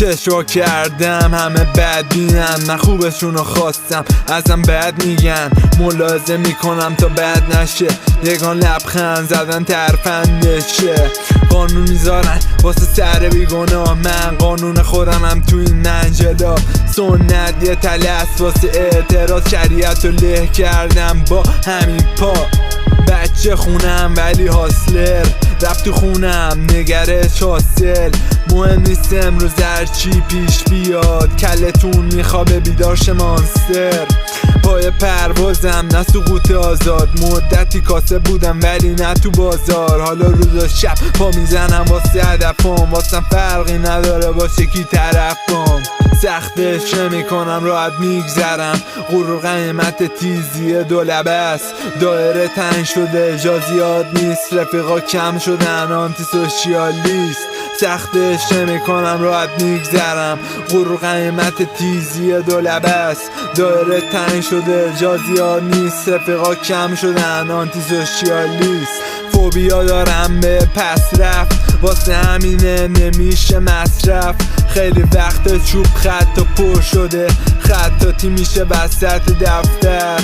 چشوا کردم همه بد بینن، من خوبشونو خواستم ازم بد میگن، ملاحظه میکنم تا بد نشه، یگان لبخند زدن ترفندشه. قانون میذارن واسه سر بیگناه، من قانون خودمم تو این منجلا. سنت یه تلس واسه اعتراض، شریعت رو له کردم با همین پا. بچه خونم ولی هاسلر، رفت تو خونم نگرش حاصل. مهم نیست امروز هرچی پیش بیاد، کلتون میخوابه بیدارش مانستر. پای پروازم نه سقوط آزاد، مدتی کاسه بودم ولی نه تو بازار. حالا روز و شب پا میزنم واسه هدفم، واسم فرقی نداره باشه کی طرفم. سختش نمیکنم راحت میگذرم، غرور قیمت تیزی دولبه است. دایره تنگ شده جا زیاد نیست، رفیقا کم شدن آنتی سوشیالیست. سختش نمیکنم راحت میگذرم، غرور قیمت تیزی دولبه است. دایره تنگ شده جا زیاد نیست، رفیقا کم شدن آنتی سوشیالیست. فوبیا دارم به پس رفت، واسه همینه نمیشه مصرف. خیلی وقت چوب خط و پر شده، خطاتی میشه وسط دفتر.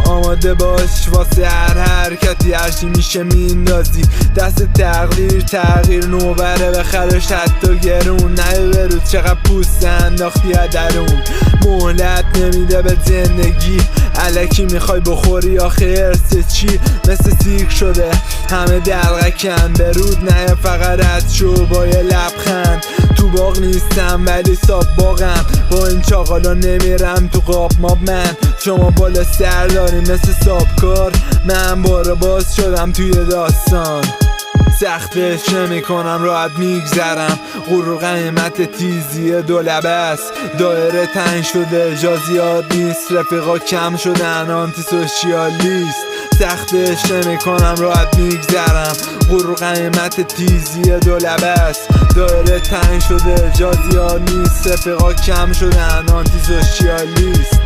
آماده باش واسه هر حرکتی، هرچی میشه میندازی دست تقدیر. تغییر نوبره بخرش حتی گرون، نه برود چقدر پوست انداختی درون. مهلت نمیده به زندگی، الکی میخوای بخوری آخر سه چی؟ مثل سیرک شده همه دلغکن، برود نه فقط رد شو با یه لبخند. تو باغ نیستم ولی ساب باغم، با این چاقالا نمیرم تو قاب ماب. من شما بالا سر داریم مثل سابکار، من باره باز شدم توی داستان. سختش نمیکنم راحت میگذرم، غرور قیمت تیزی دولبه است. دایره تنگ شده جا زیاد نیست، رفیقا کم شدن آنتی سوشیالیست. سختش نمیکنم راحت میگذرم، غرور قیمت تیزی دولبه است. دایره تنگ شده جا زیاد نیست، رفیقا کم شدن آنتی سوشیالیست.